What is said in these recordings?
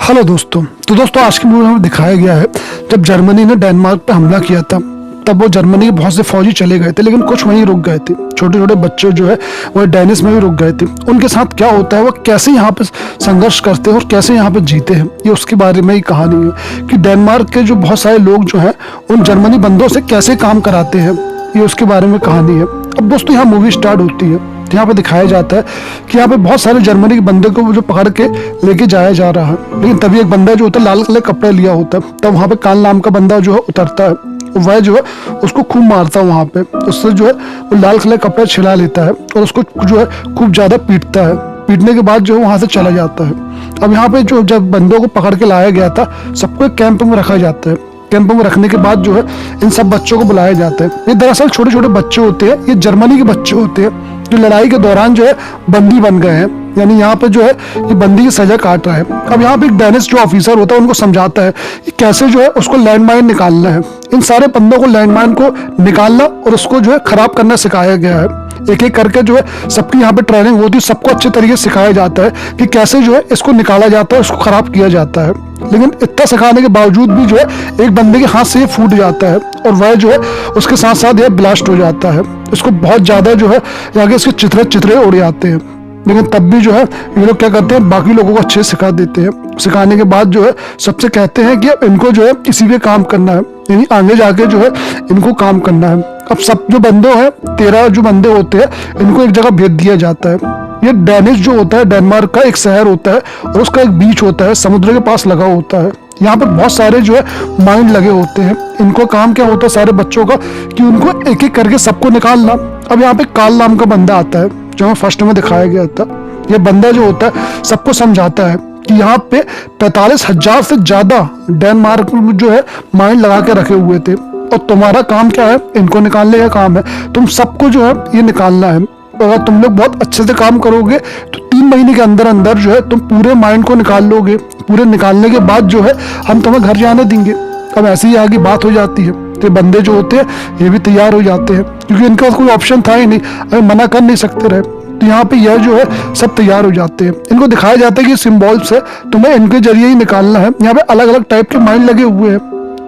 Hello दोस्तों। तो दोस्तों आज की वीडियो में दिखाया गया है जब जर्मनी ने डेनमार्क पे हमला किया था, तब वो जर्मनी के बहुत से फौजी चले गए थे, लेकिन कुछ वहीं रुक गए थे। छोटे छोटे बच्चे जो है वो डेनिस में भी रुक गए थे। उनके साथ क्या होता है, वो कैसे यहाँ पे संघर्ष करते हैं और कैसे यहाँ पे जीते हैं, ये उसके बारे में ही कहानी है कि डेनमार्क के जो बहुत सारे लोग जो हैं उन जर्मनी बंदों से कैसे काम कराते हैं, ये उसके बारे में कहानी है। अब दोस्तों यहाँ मूवी स्टार्ट होती है तो यहाँ पे दिखाया जाता है कि यहाँ पे बहुत सारे जर्मनी के बंदे को जो पकड़ के लेके जाया जा रहा है, लेकिन तभी एक बंदा जो होता है लाल कलर कपड़ा लिया होता है, तब वहाँ पे काल नाम का बंदा जो है उतरता है, वह जो है उसको खूब मारता है। वहाँ पे उससे जो है वो लाल कलर कपड़ा छिला लेता है और उसको जो है खूब ज्यादा पीटता है। पीटने के बाद जो है वहाँ से चला जाता है। अब यहाँ पे जो जब बंदों को पकड़ के लाया गया था, सबको एक कैंप में रखा जाता है। कैंप में रखने के बाद जो है इन सब बच्चों को बुलाया जाता है। ये दरअसल छोटे छोटे बच्चे होते हैं, ये जर्मनी के बच्चे होते हैं जो लड़ाई के दौरान जो है बंदी बन गए हैं, यानी यहाँ पे जो है ये बंदी की सजा काट रहा है। अब यहाँ पे एक डेनिस जो ऑफिसर होता है उनको समझाता है कि कैसे जो है उसको लैंडमाइन निकालना है। इन सारे बंदों को लैंडमाइन को निकालना और उसको जो है खराब करना सिखाया गया है। एक एक करके जो है सबकी यहाँ पे ट्रेनिंग होती है, सबको अच्छे तरीके से सिखाया जाता है कि कैसे जो है इसको निकाला जाता है, उसको खराब किया जाता है। लेकिन इतना सिखाने के बावजूद भी जो है एक बंदे के हाथ से ये फूट जाता है और वह जो है उसके साथ साथ यह ब्लास्ट हो जाता है। इसको बहुत ज्यादा जो है आगे इसके चित्रे चित्रे उड़ जाते हैं, लेकिन तब भी जो है ये लोग क्या करते हैं, बाकी लोगों को अच्छे से सिखा देते हैं। सिखाने के बाद जो है सबसे कहते हैं कि अब इनको जो है किसी पे काम करना है, यानी आगे जाके जो है इनको काम करना है। अब सब जो बंदे हैं 13 जो बंदे होते हैं इनको एक जगह भेज दिया जाता है। ये डेनिस जो होता है डेनमार्क का एक शहर होता है और उसका एक बीच होता है, समुद्र के पास लगा होता है। यहाँ पे बहुत सारे जो है माइंड लगे होते हैं। इनको काम क्या होता है सारे बच्चों का कि उनको एक एक करके सबको निकालना। अब यहाँ पे काल नाम का बंदा आता है जो फर्स्ट में दिखाया गया था। ये बंदा जो होता है सबको समझाता है कि यहाँ पे 45,000 से ज्यादा डेनमार्क में जो है माइंड लगा के रखे हुए थे और तुम्हारा काम क्या है, इनको निकालने का काम है। तुम सबको जो है ये निकालना है। अगर तुम लोग बहुत अच्छे से काम करोगे तो 3 महीने के अंदर अंदर जो है तुम पूरे माइंड को निकाल लोगे। पूरे निकालने के बाद जो है हम तुम्हें घर जाने देंगे। अब ऐसी ही आगे बात हो जाती है तो बंदे जो होते हैं ये भी तैयार हो जाते हैं, क्योंकि इनका कोई ऑप्शन था ही नहीं, अगर मना कर नहीं सकते रहे। तो यहाँ पे यह जो है सब तैयार हो जाते हैं। इनको दिखाया जाता है कि सिंबल से तुम्हें इनके जरिए ही निकालना है। यहाँ पे अलग अलग टाइप के माइंड लगे हुए हैं,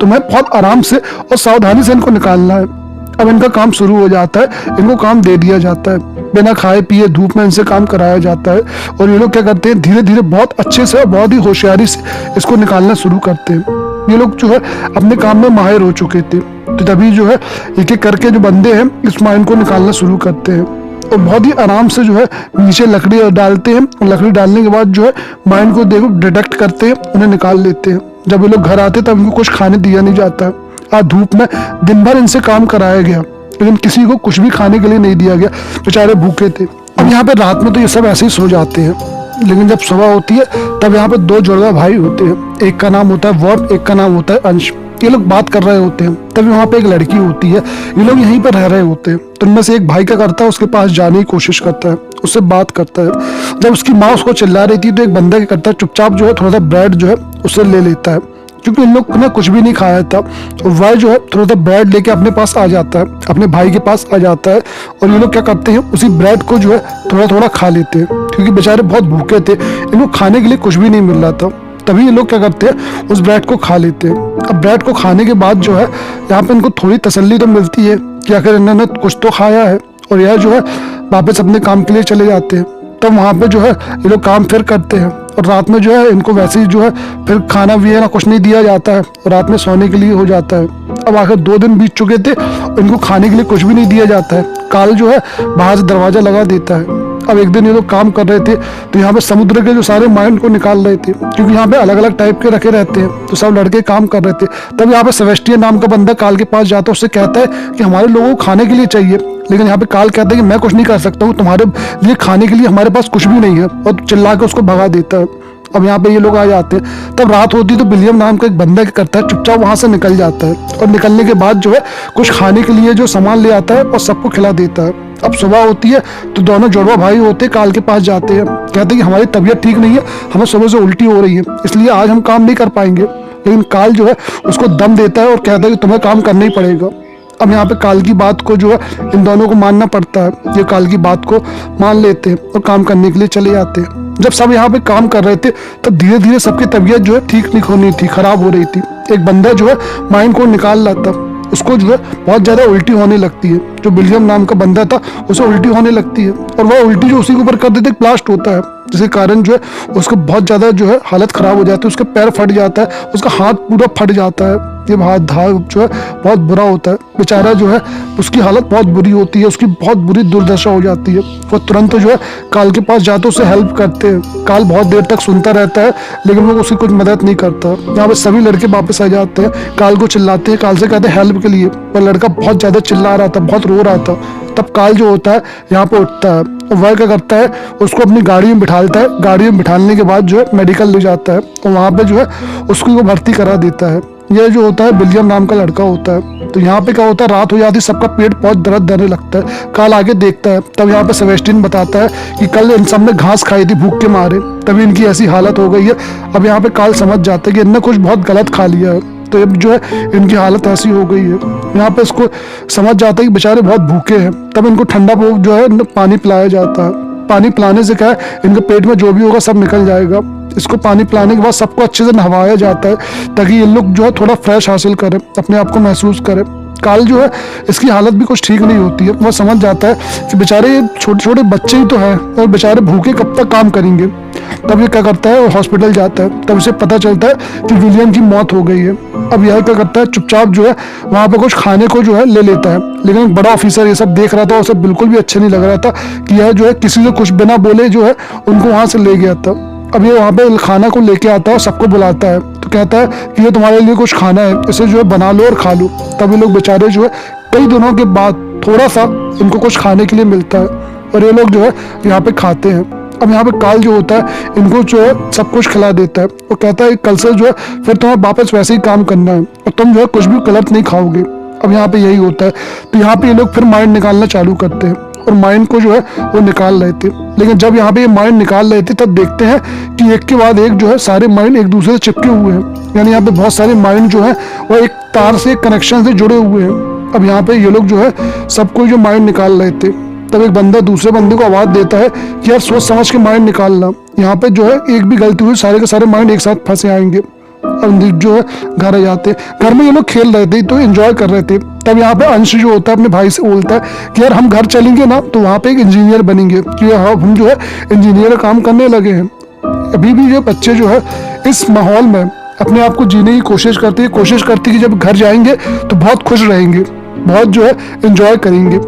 तुम्हें बहुत आराम से और सावधानी से इनको निकालना है। अब इनका काम शुरू हो जाता है, इनको काम दे दिया जाता है। बिना खाए पिए धूप में इनसे काम कराया जाता है और ये लोग क्या करते हैं, धीरे धीरे बहुत अच्छे से और बहुत ही होशियारी से इसको निकालना शुरू करते हैं। ये लोग जो है अपने काम में माहिर हो चुके थे, तो तभी जो है एक एक करके जो बंदे हैं इस माइंड को निकालना शुरू करते हैं और बहुत ही आराम से जो है नीचे लकड़ी डालते हैं और लकड़ी डालने के बाद जो है माइंड को देखो डिटेक्ट करते हैं, उन्हें निकाल लेते हैं। जब ये लोग घर आते तब इनको कुछ खाने दिया नहीं जाता। आज धूप में दिन भर इनसे काम कराया गया, लेकिन किसी को कुछ भी खाने के लिए नहीं दिया गया, बेचारे भूखे थे। अब यहाँ पे रात में तो ये सब ऐसे ही सो जाते हैं, लेकिन जब सुबह होती है तब यहाँ पे 2 जुड़वा भाई होते हैं। एक का नाम होता है वर्म, एक का नाम होता है अंश। ये लोग बात कर रहे होते हैं, तभी वहाँ पे एक लड़की होती है। ये लोग यहीं पर रह रहे होते हैं, तो उनमें से एक भाई क्या करता है, उसके पास जाने की कोशिश करता है, उससे बात करता है। जब उसकी माँ उसको चिल्ला रही थी तो एक बंदा क्या करता है, चुपचाप जो है थोड़ा सा ब्रेड जो है उससे ले लेता है, क्योंकि इन लोग ने कुछ भी नहीं खाया था। तो वह जो है थोड़ा सा ब्रेड लेके अपने पास आ जाता है, अपने भाई के पास आ जाता है और ये लोग क्या करते हैं, उसी ब्रेड को जो है थोड़ा थोड़ा खा लेते हैं, क्योंकि बेचारे बहुत भूखे थे, इनको खाने के लिए कुछ भी नहीं मिल रहा था। तभी ये लोग क्या करते हैं, उस ब्रेड को खा लेते हैं। अब ब्रेड को खाने के बाद जो है यहाँ पे इनको थोड़ी तसल्ली तो मिलती है कि आखिर इन्होंने कुछ तो खाया है, और यह जो है वापस अपने काम के लिए चले जाते हैं। तब वहाँ पे जो है ये लोग काम फिर करते हैं और रात में जो है इनको वैसे ही जो है फिर खाना भी है ना कुछ नहीं दिया जाता है, रात में सोने के लिए हो जाता है। अब आखिर 2 दिन बीत चुके थे, इनको खाने के लिए कुछ भी नहीं दिया जाता है। काल जो है बाहर से दरवाजा लगा देता है। अब एक दिन ये लोग काम कर रहे थे तो यहाँ पे समुद्र के जो सारे माइंड को निकाल रहे थे, क्योंकि यहाँ पे अलग अलग टाइप के रखे रहते हैं, तो सब लड़के काम कर रहे थे। तब यहाँ पे सेबेस्टियन नाम का बंदा काल के पास जाता है, उससे कहता है कि हमारे लोगों को खाने के लिए चाहिए, लेकिन यहाँ पे काल कहता है कि मैं कुछ नहीं कर सकता हूँ, तुम्हारे लिए खाने के लिए हमारे पास कुछ भी नहीं है, और चिल्ला के उसको भगा देता है। अब यहाँ पे ये लोग आ जाते हैं। तब रात होती है तो विलियम नाम का एक बंदा क्या करता है, चुपचाप वहां से निकल जाता है और निकलने के बाद जो है कुछ खाने के लिए जो सामान ले आता है और सबको खिला देता है। अब सुबह होती है तो दोनों जुड़वा भाई होते हैं काल के पास जाते हैं, कहते हैं कि हमारी तबीयत ठीक नहीं है, हमें सुबह से उल्टी हो रही है, इसलिए आज हम काम नहीं कर पाएंगे। लेकिन काल जो है उसको दम देता है और कहता है कि तुम्हें काम करना ही पड़ेगा। अब यहाँ पे काल की बात को जो है इन दोनों को मानना पड़ता है। ये काल की बात को मान लेते हैं और काम करने के लिए चले जाते हैं। जब सब यहाँ पे काम कर रहे थे तब धीरे धीरे सबकी तबीयत जो है ठीक नहीं होनी थी, खराब हो रही थी। एक बंदा जो है माइन को निकाल रहा था, उसको जो है बहुत ज़्यादा उल्टी होने लगती है। जो विलियम नाम का बंदा था उसे उल्टी होने लगती है, और वह उल्टी जो उसी के ऊपर कर देते ब्लास्ट होता है, जिसके कारण जो है उसको बहुत ज़्यादा जो है हालत ख़राब हो जाती है। उसके पैर फट जाता है, उसका हाथ पूरा फट जाता है। ये हाथ जो है बहुत बुरा होता है। बेचारा जो है उसकी हालत बहुत बुरी होती है, उसकी बहुत बुरी दुर्दशा हो जाती है। वो तुरंत जो है काल के पास जाते उसे हेल्प करते हैं। काल बहुत देर तक सुनता रहता है लेकिन वो उसकी कुछ मदद नहीं करता। यहाँ पे सभी लड़के वापस आ जाते हैं, काल को चिल्लाते हैं, काल से कहते हैं हेल्प के लिए। पर लड़का बहुत ज़्यादा चिल्ला रहा था, बहुत रो रहा था। तब काल जो होता है यहाँ पे उठता है, वह क्या करता है उसको अपनी गाड़ी में बिठालता है। गाड़ी में बिठाने के बाद जो है मेडिकल ले जाता है और वहाँ पे जो है उसको वो भर्ती करा देता है। यह जो होता है विलियम नाम का लड़का होता है। तो यहाँ पे क्या होता है, रात हो जाती है, सबका पेट बहुत दर्द देने लगता है। काल आगे देखता है, तब यहाँ पे सेबेस्टियन बताता है कि कल इन सब ने घास खाई थी भूख के मारे, तभी इनकी ऐसी हालत हो गई है। अब यहाँ पे काल समझ जाता है कि इनने कुछ बहुत गलत खा लिया है, तो अब जो है इनकी हालत ऐसी हो गई है। यहाँ पे इसको समझ जाता है कि बेचारे बहुत भूखे हैं। तब इनको ठंडा जो है पानी पिलाया जाता है। पानी पिलाने से क्या है, इनके पेट में जो भी होगा सब निकल जाएगा। इसको पानी पिलाने के बाद सबको अच्छे से नहवाया जाता है ताकि ये लोग जो है थोड़ा फ्रेश हासिल करें, अपने आप को महसूस करें। काल जो है इसकी हालत भी कुछ ठीक नहीं होती है। वह समझ जाता है कि बेचारे छोटे छोटे बच्चे ही तो हैं और बेचारे भूखे कब तक काम करेंगे। तब ये क्या करता है, वो हॉस्पिटल जाता है। तब उसे पता चलता है कि विलियम की मौत हो गई है। अब यह क्या करता है, चुपचाप जो है वहाँ पे कुछ खाने को जो है ले लेता है। लेकिन एक बड़ा ऑफिसर ये सब देख रहा था, उसे बिल्कुल भी अच्छा नहीं लग रहा था कि यह जो है किसी से कुछ बिना बोले जो है उनको वहाँ से ले गया था। अब ये वहाँ पे खाना को लेके आता है और सबको बुलाता है, तो कहता है कि ये तुम्हारे लिए कुछ खाना है, इसे जो है बना लो और खा लो। तब ये लोग बेचारे जो है कई दिनों के बाद थोड़ा सा इनको कुछ खाने के लिए मिलता है और ये लोग जो है यहाँ पे खाते हैं। अब यहाँ पे काल जो होता है इनको जो है सब कुछ खिला देता है। वो कहता है कल से जो है फिर तुम्हें वापस वैसे ही काम करना है और तुम जो है कुछ भी गलत नहीं खाओगे। अब यहाँ पे यही होता है। तो यहाँ पे ये लोग फिर माइंड निकालना चालू करते हैं और माइंड को जो है वो निकाल रहे थे। लेकिन जब यहाँ पे ये माइंड निकाल रहे थे तब देखते हैं कि एक के बाद एक जो है सारे माइंड एक दूसरे से चिपके हुए हैं। यानी यहाँ पे बहुत सारे माइंड जो है वो एक तार से, एक कनेक्शन से जुड़े हुए हैं। अब यहाँ पे ये लोग जो है सबको जो माइंड निकाल रहे थे। तब एक बंदा दूसरे बंदे को आवाज देता है कि यार सोच समझ के माइंड निकालना, यहाँ पे जो है एक भी गलती हुई सारे के सारे माइंड एक साथ फंसे आएंगे। अब जो है घर आ जाते, घर में ये लोग खेल रहे थे तो एंजॉय कर रहे थे। तब यहाँ पे अंश जो होता है अपने भाई से बोलता है कि यार हम घर चलेंगे ना तो वहाँ पे एक इंजीनियर बनेंगे, कि हम जो है इंजीनियर का काम करने लगे हैं। अभी भी जो बच्चे जो है इस माहौल में अपने आप को जीने की कोशिश करते कि जब घर जाएंगे तो बहुत खुश रहेंगे, बहुत जो है एंजॉय करेंगे।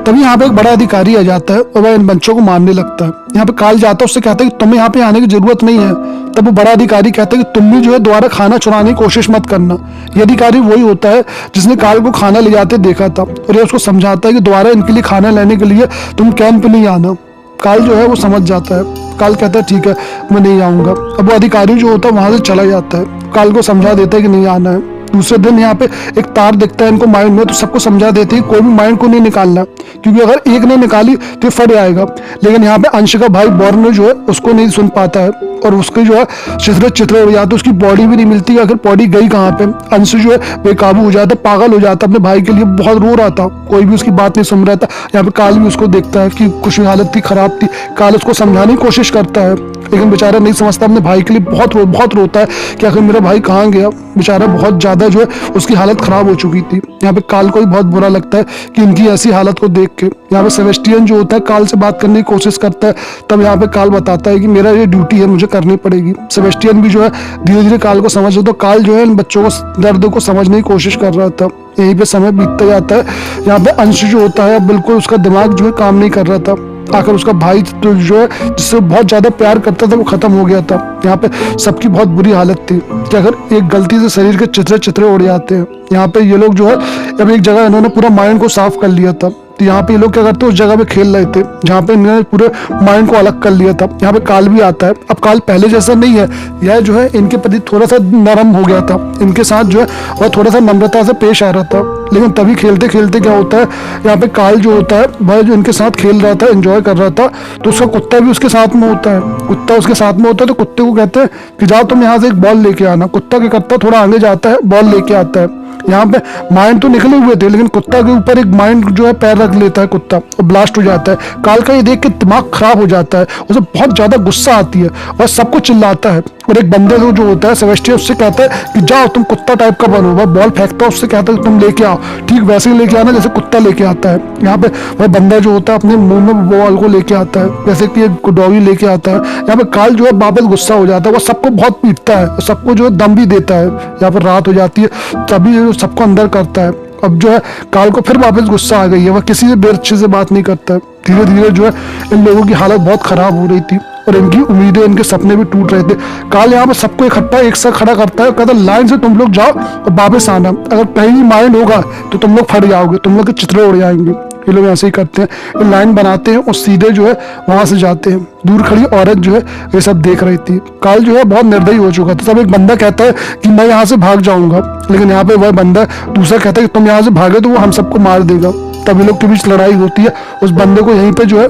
तभी यहाँ पे एक बड़ा अधिकारी आ जाता है और वह इन बच्चों को मारने लगता है। यहाँ पे काल जाता है, उससे कहता है कि तुम्हें यहाँ पे आने की जरूरत नहीं है। तब वो बड़ा अधिकारी कहता है कि तुम भी जो है दोबारा खाना चुराने की कोशिश मत करना। ये अधिकारी वही होता है जिसने काल को खाना ले जाते देखा था और ये उसको समझाता है कि दोबारा इनके लिए खाना लेने के लिए तुम कैंप पे नहीं आना। काल जो है वो समझ जाता है। काल कहता है ठीक है मैं नहीं आऊंगा। अब वो अधिकारी जो होता है वहां से चला जाता है, काल को समझा देता है कि नहीं आना है। दूसरे दिन यहाँ पे एक तार दिखता है इनको माइंड में, तो सबको समझा देते हैं कोई भी माइंड को नहीं निकालना, क्योंकि अगर एक ने निकाली तो फट जाएगा। लेकिन यहाँ पे अंश का भाई बॉर्न जो है उसको नहीं सुन पाता है और उसके जो है चित्र हो जाते, उसकी बॉडी भी नहीं मिलती। आखिर बॉडी गई कहाँ पे। अंश जो है बेकाबू हो जाता, पागल हो जाता, अपने भाई के लिए बहुत रो रहा था, कोई भी उसकी बात नहीं सुन रहा था। यहाँ पे काल भी उसको देखता है कि कुछ हालत थी, खराब थी। काल उसको समझाने की कोशिश करता है लेकिन बेचारा नहीं समझता, अपने भाई के लिए बहुत रोता है कि आखिर मेरा भाई कहाँ गया। बेचारा बहुत ज्यादा जो है उसकी हालत खराब हो चुकी थी। यहाँ पे काल को भी बहुत बुरा लगता है कि इनकी ऐसी हालत को देख के। यहाँ पे सेबेस्टियन जो होता है काल से बात करने की कोशिश करता है। तब यहाँ पे काल बताता है कि मेरा ये ड्यूटी है, मुझे करनी पड़ेगी। सेबेस्टियन भी जो है धीरे धीरे काल को समझ, तो काल जो है इन बच्चों को दर्द को समझने की कोशिश कर रहा था। यहीं पे समय बीतता जाता है। यहाँ पे अंश जो होता है बिल्कुल उसका दिमाग जो है काम नहीं कर रहा था। आखिर उसका भाई तो जो है जिससे बहुत ज्यादा प्यार करता था वो खत्म हो गया था। यहाँ पे सबकी बहुत बुरी हालत थी कि अगर एक गलती से शरीर के चित्रे उड़ जाते हैं। यहाँ पे ये लोग जो है अब एक जगह इन्होंने पूरा माइंड को साफ कर लिया था। तो यहाँ पे ये लोग क्या करते हैं, उस जगह पे खेल रहे थे जहाँ पे इन्होंने पूरे माइंड को अलग कर लिया था। यहाँ पे काल भी आता है। अब काल पहले जैसा नहीं है, यह जो है इनके प्रति थोड़ा सा नरम हो गया था, इनके साथ जो है वह थोड़ा सा नम्रता से पेश आ रहा था। लेकिन तभी खेलते खेलते क्या होता है, यहाँ पे काल जो होता है वह जो इनके साथ खेल रहा था, एंजॉय कर रहा था, तो उसका कुत्ता भी उसके साथ में होता है। कुत्ता उसके साथ में होता है तो कुत्ते को कहते हैं कि जाओ तुम यहाँ से एक बॉल लेके आना। कुत्ता क्या करता है, थोड़ा आगे जाता है, बॉल लेके आता है। यहाँ पे माइंड तो निकले हुए थे, लेकिन कुत्ता के ऊपर एक माइंड जो है पैर रख लेता है कुत्ता, और ब्लास्ट हो जाता है। काल का ये देख के दिमाग खराब हो जाता है, उसे बहुत ज्यादा गुस्सा आती है और सबको चिल्लाता है। और एक बंदे को जो होता है सेबेस्टियन, उससे कहता है कि जाओ तुम कुत्ता टाइप का बनो। वह बॉल फेंकता है, उससे कहता है कि तुम लेके आओ, ठीक वैसे ही लेके आना जैसे कुत्ता लेके आता है। यहाँ पे वह बंदा जो होता है अपने मुंह में बॉल को लेके आता है, जैसे कि एक डॉगी लेके आता है। यहाँ पे काल जो है वापस गुस्सा हो जाता है, वो सबको बहुत पीटता है, सबको जो है दम भी देता है। यहाँ पर रात हो जाती है, तभी सबको अंदर करता है। अब जो है काल को फिर वापस गुस्सा आ गई है, वह किसी से बेर अच्छे से बात नहीं करता है। धीरे धीरे जो है इन लोगों की हालत बहुत खराब हो रही थी और इनकी उम्मीदें, इनके सपने भी टूट रहे थे। काल यहाँ पे सबको इकट्ठा एक साथ खड़ा करता है, कहता है लाइन से तुम लोग जाओ और वापस आना, अगर कहीं भी माइंड होगा तो तुम लोग फट जाओगे, तुम लोग के चित्रे उड़ जाएंगे। ये लोग ऐसे ही करते हैं, ये लाइन बनाते हैं और सीधे जो है वहां से जाते हैं। दूर खड़ी औरत जो है ये सब देख रही थी। काल जो है बहुत निर्दयी हो चुका था। तब एक बंदा कहता है कि मैं यहाँ से भाग जाऊंगा, लेकिन यहाँ पे वह बंदा दूसरा कहता है कि तुम यहाँ से भागे तो वो हम सबको मार देगा। तभी लोग के बीच लड़ाई होती है, उस बंदे को यहीं पे जो है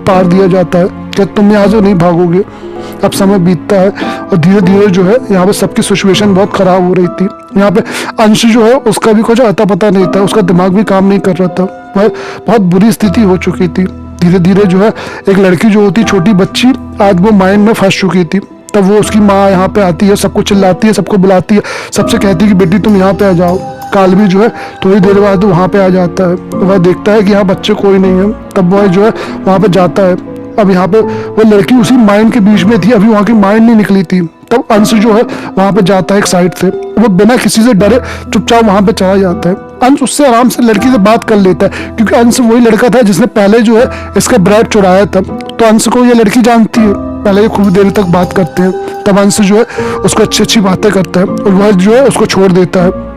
पार दिया जाता है कि तुम यहाँ से नहीं भागोगे। अब समय बीतता है और धीरे धीरे जो है यहाँ पे सबकी सिचुएशन बहुत खराब हो रही थी। यहाँ पे अंश जो है उसका भी कुछ अता पता नहीं था, उसका दिमाग भी काम नहीं कर रहा था, वह बहुत बुरी स्थिति हो चुकी थी। धीरे धीरे जो है एक लड़की जो होती, छोटी बच्ची, आज वो माइंड में फंस चुकी थी। तब वो उसकी माँ यहाँ पे आती है, सबको चिल्लाती है, सबको बुलाती है, सबसे कहती है कि बेटी तुम यहाँ पे आ जाओ। काल भी जो है थोड़ी देर बाद वहाँ पे आ जाता है, वह देखता है कि यहाँ बच्चे कोई नहीं है। तब वह जो है वहाँ पे जाता है। अब यहाँ पे वो लड़की उसी माइंड के बीच में थी, अभी वहाँ की माइंड नहीं निकली थी। तब अंश जो है वहाँ पे जाता है एक साइड से, वो बिना किसी से डरे चुपचाप वहाँ पे चला जाता है। अंश उससे आराम से लड़की से बात कर लेता है, क्योंकि अंश वही लड़का था जिसने पहले जो है इसका ब्रेड चुराया था। तो अंश को ये लड़की जानती है, पहले खूब देर तक बात करते हैं। तब अंश जो है उसको अच्छी अच्छी बातें करता है और वह जो है उसको छोड़ देता है।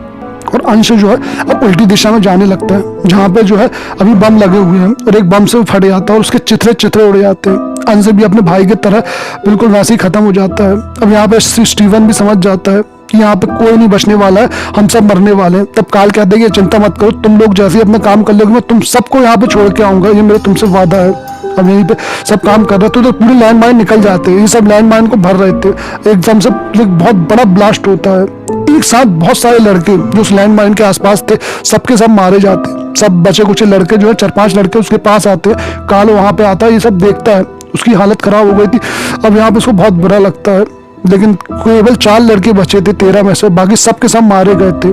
और अंश जो है अब उल्टी दिशा में जाने लगता है, जहाँ पे जो है अभी बम लगे हुए हैं, और एक बम से वो फट जाता है और उसके चित्रे चित्रे उड़ जाते हैं। अंश भी अपने भाई की तरह बिल्कुल वैसे ही खत्म हो जाता है। अब यहाँ पे स्टीवन भी समझ जाता है कि यहाँ पे कोई नहीं बचने वाला है, हम सब मरने वाले हैं। तब काल कहते हैं कि चिंता मत करो, तुम लोग जैसे ही अपना काम कर लोगे मैं तुम सबको यहाँ पे छोड़ के आऊंगा, ये मेरा तुमसे वादा है। अब यहीं पे सब काम कर रहे थे तो पूरे लैंड माइन निकल जाते हैं, ये सब लैंड माइन को भर रहे थे। एकदम से एक बहुत बड़ा ब्लास्ट होता है, एक साथ बहुत सारे लड़के जो उस लैंड माइन के आसपास थे सबके सब मारे जाते हैं। सब बचे कुछ लड़के जो है 4-5 लड़के उसके पास आते हैं। काल वहां पे आता है, ये सब देखता है, उसकी हालत खराब हो गई थी। अब यहाँ पे उसको बहुत बुरा लगता है, लेकिन केवल 4 लड़के बचे थे 13 में से, बाकी सबके सब मारे गए थे।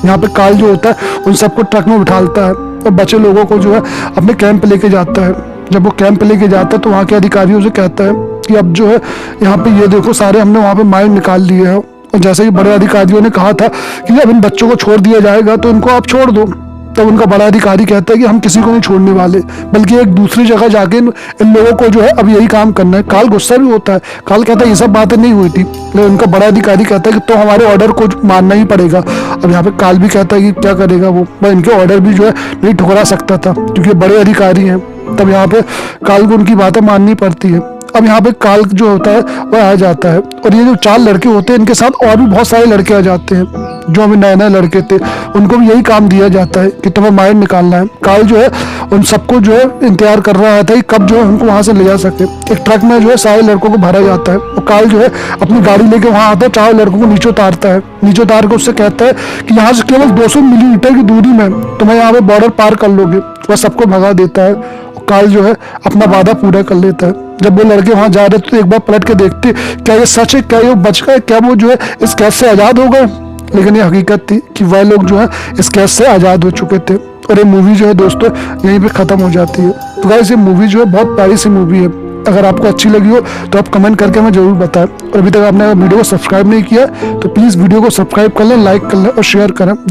यहाँ पे काल जो होता है उन सबको ट्रक में बिठाता है और बचे लोगों को जो है अपने कैंप लेके जाता है। जब वो कैंप लेके जाता है तो वहाँ के अधिकारियों से कहता है कि अब जो है यहाँ पे ये देखो सारे हमने वहाँ पे माइंड निकाल लिए हैं, और जैसे ही बड़े अधिकारियों ने कहा था कि अब इन बच्चों को छोड़ दिया जाएगा तो इनको आप छोड़ दो। तब उनका बड़ा अधिकारी कहता है कि हम किसी को नहीं छोड़ने वाले, बल्कि एक दूसरी जगह जाके इन लोगों को जो है अब यही काम करना है। काल गुस्सा भी होता है, काल कहता है ये सब बातें नहीं हुई थी, लेकिन उनका बड़ा अधिकारी कहता है कि तो हमारे ऑर्डर को मानना ही पड़ेगा। अब यहाँ पे काल भी कहता है कि क्या करेगा वो, इनके ऑर्डर भी जो है नहीं ठुकरा सकता था क्योंकि बड़े अधिकारी हैं। तब यहाँ पे काल को उनकी बातें माननी पड़ती है। अब यहाँ पे काल जो होता है वह आ जाता है, और ये जो 4 लड़के होते हैं इनके साथ और भी बहुत सारे लड़के आ जाते हैं जो अभी नए नए लड़के थे, उनको भी यही काम दिया जाता है कि तुम्हें माइंड निकालना है। काल जो है उन सबको जो है इंतजार कर रहा था कि कब जो है उनको वहां से ले जा सके। एक ट्रक में जो है सारे लड़कों को भरा जाता है और काल जो है अपनी गाड़ी लेके वहां आता है, 4 लड़कों को नीचे उतारता है। नीचे उतार के उससे कहता है कि यहाँ से केवल 200 मिलीमीटर की दूरी में तुम्हें यहाँ पे बॉर्डर पार कर लोगे। वह सबको भगा देता है। काल जो है अपना वादा पूरा कर लेता है। जब वो लड़के वहां जा रहे थे तो एक बार पलट के देखते क्या ये सच है, क्या ये बच गए, क्या वो जो है इस कैद से आजाद हो गए। लेकिन ये हकीकत थी कि वह लोग जो है इस कैद से आजाद हो चुके थे। और ये मूवी जो है दोस्तों यहीं पे खत्म हो जाती है। तो गाइस ये मूवी जो है बहुत प्यारी सी मूवी है, अगर आपको अच्छी लगी हो तो आप कमेंट करके हमें जरूर बताएं। और अभी तक आपने वीडियो को सब्सक्राइब नहीं किया तो प्लीज वीडियो को सब्सक्राइब कर लें, लाइक कर लें और शेयर करें।